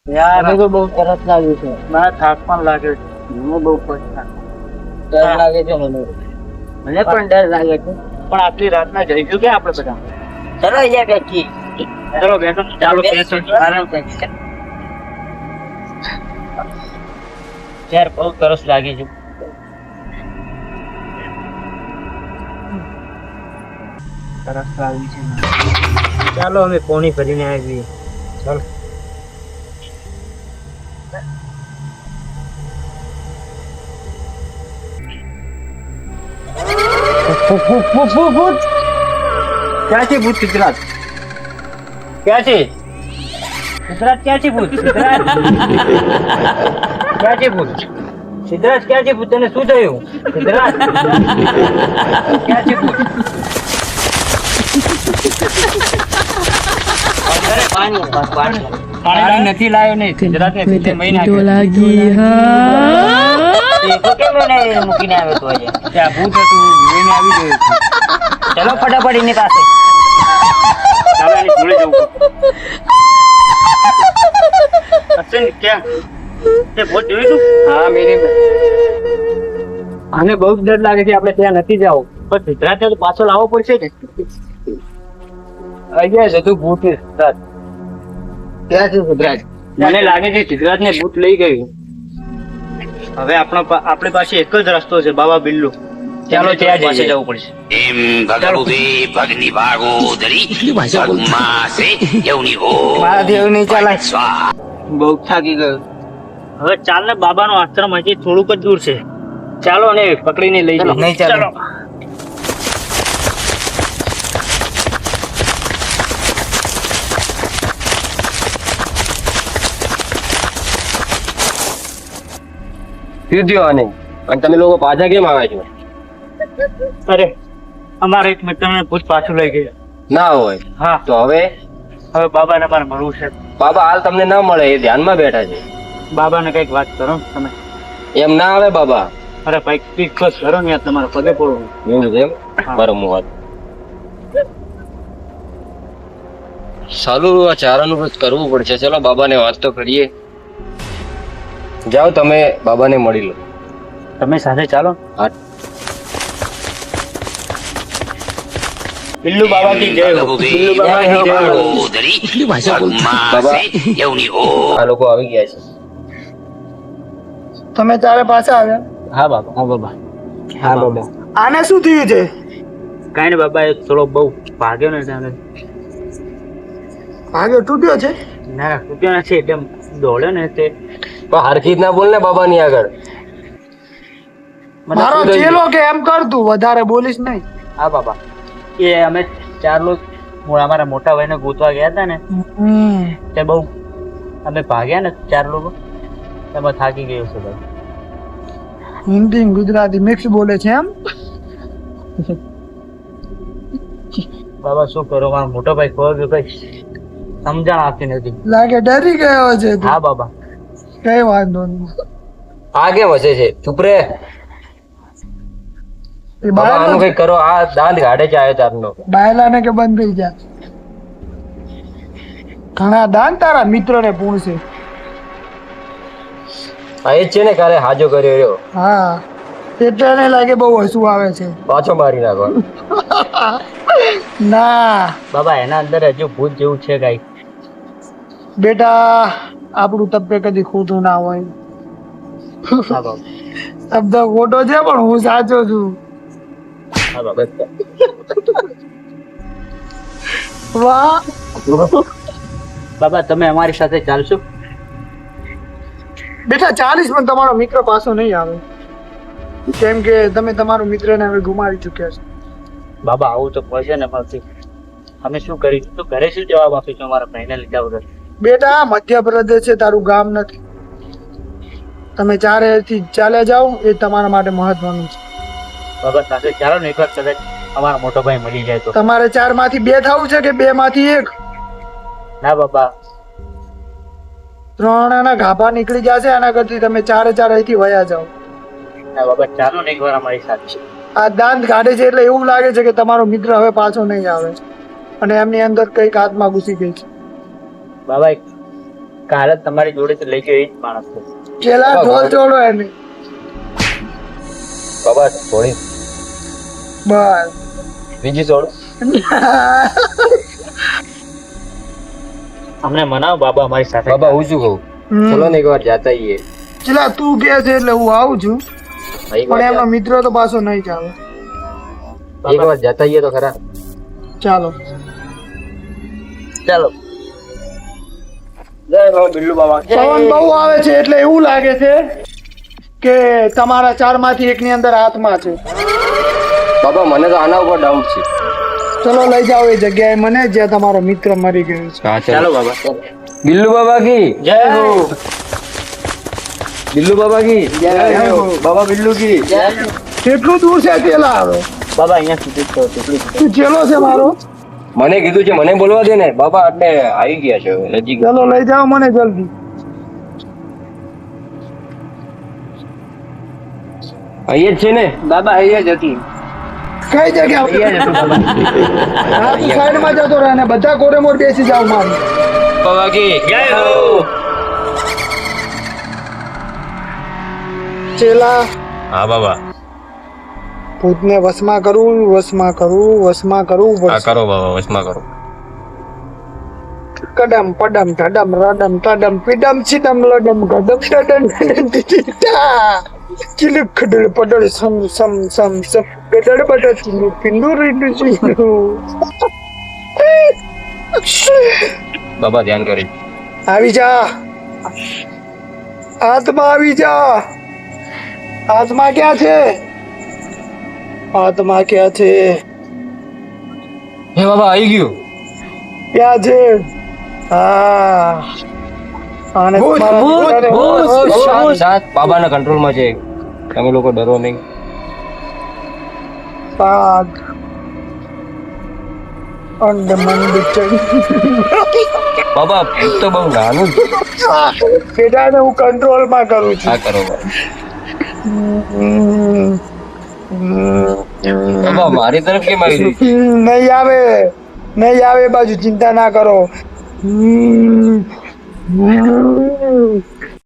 યાર મને તો બહુ તરસ લાગ્યું છે. મને થાક પણ લાગે છે. મને બહુ ડર લાગે છે. મને પણ ડર લાગે છે. પણ આટલી રાતના જઈશું કે આપણે બધા? ચલો અહીંયા બેઠી. ચલો બેઠો. ચાલો બેસો. આરામથી. યાર બહુ તરસ લાગી છે. તરસ લાગી છે. ચાલો અમે પોણી ભરીને આવીએ. ચાલો. ભૂત ક્યાં છે? ભૂત સિદ્ધરાજ ક્યાં છે? સિદ્ધરાજ ક્યાં છે? ભૂત સિદ્ધરાજ ક્યાં છે? ભૂત સિદ્ધરાજ ક્યાં છે? ભૂત તને શું થયું? સિદ્ધરાજ ક્યાં છે? ભૂત પાણી નથી લાવ્યો ને સિદ્ધરાજ ને પીછે મહી નાખ્યો લાગી. હા કેમ એને મૂકીને આવ્યો તો આજે? ત્યાં ભૂત હતું લઈને આવી ગયું. ચલો ફટાફટ એની પાસે. ચાલો એની જોડે જવું. અચ્છા ક્યાં તે ભૂત જોયું તું? હા મેરી આને બહુ ડર લાગે છે. આપણે ત્યાં નથી જવું. પણ સિદ્ધરાજને તો પાછો લાવવો પડશે ને. અહીંયા જતું ભૂત સિદ્ધરાજ ક્યાં છે? સિદ્ધરાજ મને લાગે છે સિદ્ધરાજને ભૂત લઈ ગયું. હવે આપણી પાસે એક જ રસ્તો છે, બાબા બિલ્લુ. ચાલો ત્યાં પાસે જવું પડશે. એમ ભગવતી ભગની ભાગોદરી ભગમાસે યૌની હો મારાથી એવું નહીં ચાલે. સ્વાહા. બહુ થાકી ગયો. હવે ચાલ ને, બાબાનો આશ્રમ હજી થોડુંક જ દૂર છે. ચાલો ને પકડીને લઈ જાઓ. નહીં ચાલો. અને તમે લોકો પાછા કેમ આવ્યા છો? અરે અમારા એક મિત્રને ભૂત પાછું લઈ ગયા. ના હોય હા તો હવે બાબાને મારે મળવું છે. બાબા હાલ તમને ના મળે, એ ધ્યાનમાં બેઠા છે. બાબાને કઈક વાત કરો તમે. એમ ના આવે બાબા. અરે ભાઈ કઈક કરો ને યાર, તમારા પગે પડવું. એવું છે એમ? બરાબર વાત. સારું આ ચારાનું વ્રત કરવું પડશે. ચલો બાબાને વાત તો કરીએ. જાઓ તમે બાબાને મળી લો. તમે સાથે ચાલો. હા. બિલ્લુ બાબા કી જય હો. ભગવતી બિલ્લુ બાબા કી જય હો. ભાગોદરી ભગમાસે યૌની હો. આ લોકો આવી ગયા છે. તમે ચારે પાછા આવ્યા? હા બાબા. હા બાબા. હા બાબા. આને શું થયું છે? કાઈ ને બાબા, એ થોડો બહુ ભાગ્યો ને ત્યારે. ભાગ્યો તૂટ્યો છે? ના તૂટ્યો નથી, એકદમ દોડ્યો ને તે. પણ હરખી ના બોલ ને બાબાની આગળ. મારો ચેલો કે એમ કર, તું વધારે બોલીશ નહીં. હા બાબા. એ અમે ચાર લોકો અમારા મોટા ભાઈને ગોતવા ગયા હતા ને, તે બહુ અમે ભાગ્યા ને ચાર લોકો, એમાં થાકી ગયો છે ભાઈ. હિન્દી ગુજરાતી મિક્સ બોલે છે એમ? બાબા શું કરો, મારો મોટો ભાઈ ખોવા ગયો, કઈ સમજણ આપતી નથી. લાગે ડરી ગયો છે તું. હા બાબા. કઈ વાંધો નહીં. આ કેમ હશે છે? ચૂપ રે. એ બાબા આનું કઈ કરો. આ દાંત ગાડે છે આવ્યો તારનો. બાયલાને કે બંધ થઈ જા. ઘણા દાન તારા મિત્રોને પૂણશે. આ એ જ છે ને, કાલે હાજો કર્યો રહ્યો. હા એટલે એને લાગે બહુ હસવું આવે છે. પાછો મારી નાખો. ના બાબા એના અંદર હજુ ભૂત જેવું છે કઈ. બેટા, આપણું તબ્બે કદી ખોટું ના હોય. હા બાબા. શબ્દ ખોટો છે પણ હું સાચો છું. હા બાબા. વાહ બાબા તમે અમારી સાથે ચાલશો? બેટા 40 પણ તમારો મિત્ર પાછો નહીં આવે, કેમ કે તમે તમારો મિત્રને હવે ગુમાવી ચૂક્યા છો. બાબા આવું તો પડશે ને, પછી અમે શું કરીશું? તો ઘરે શું જવાબ આપીશું અમારા ભાઈને લીધા વગર? બેટા મધ્યપ્રદેશ છે, તારું ગામ નથી. તમે ચારેથી ચાલ્યા જાઓ, એ તમારા માટે મહત્વનું છે. બાબા સાથે ચાલો ને, એકવાર કદાચ અમારો મોટો ભાઈ મળી જાય તો. તમારે 4 માંથી 2 થવું છે કે 2 માંથી 1? ના બાબા. 3 ના ગાભા નીકળી જશે. આના કરતી તમે 4 અહીંથી વયા જાઓ. ના બાબા, ચાલો ને એકવાર અમારી સાથે. આ દાંત કાઢે છે એટલે એવું લાગે છે કે તમારો મિત્ર હવે પાછો નહીં આવે, અને એમની અંદર કઈક આત્મા ઘૂસી ગઈ છે. બાબા એક કાલે જ તમારી જોડે થી લઈ ગયો એ જ માણસ છે. પેલા ઢોલ ચોડો એને બાબા થોડી બસ બીજી છોડો. અમને મનાવો બાબા અમારી સાથે. બાબા હું શું કહું, ચલો ને એકવાર જાતા આવીએ. ચલા તું કે છે એટલે હું આવું છું, પણ એમનો મિત્ર તો પાછો નહીં ચાલે. એકવાર જાતા આવીએ તો ખરા. ચાલો ચાલો. જય બાબા બિલ્લુ બાબા. પવન બહુ આવે છે એટલે એવું લાગે છે કે તમારા 4 માંથી એકની અંદર આત્મા છે. બાબા મને તો આના ઉપર ડાઉટ છે. ચલો લઈ જાઓ એ જગ્યાએ મને જ્યાં તમારો મિત્ર મરી ગયો છે. હા ચાલો બાબા. બિલ્લુ બાબા કી જય હો. બિલ્લુ બાબા કી જય હો. બાબા બિલ્લુ કી. કેટલું દૂર છે ચેલા આવે? બાબા અહીંયા સુધી જ છો તેટલું જ. તું ચેલો છે મારો? મને કીધું છે મને બોલવા દે ને. બાબા એટલે આવી ગયા છે હવે, નજીક. ચલો લઈ જાઓ મને જલ્દી. અહીંયા જ છે ને બાબા અહીંયા જ હતી. કઈ જગ્યા? હા તું સાઈડ માં જતો રહે ને બધા કોરેમોર બેસી જાવ મારી. બાબા કી જય હો. ચેલા હા બાબા. ભૂતને વશમાં કરું, વશમાં કરું, વશમાં કરું. હા કરો બાબા, વશમાં કરો. કડમ પડમ ઢડમ રડમ ટડમ પીડમ છીડમ લડમ ગડમ ટડમ ટીટા ચીલુક ખડલ પડલ સમ સમ સમ સમ ગડડ બડડ ચીલુ પિંડુ રીડુ ચીલુ. બાબા ધ્યાન કરી. આવી જા, આત્મા આવી જા. આત્મા ક્યાં છે? આત્મા ક્યાં છે? હે બાબા આવી ગયું. ક્યાં છે? હા આને બાબાના કંટ્રોલમાં છે, તમે લોકો ડરો નહીં. પાગ અંડમંડ બાબા ભૂત તો બહુ નાનું છે. પેટાને હું કંટ્રોલ માં કરું છું. હા કરો બાબા. મારી તરફ કેમ આવી રહી છે? નહીં આવે, નહીં આવે બાજુ, ચિંતા ના કરો.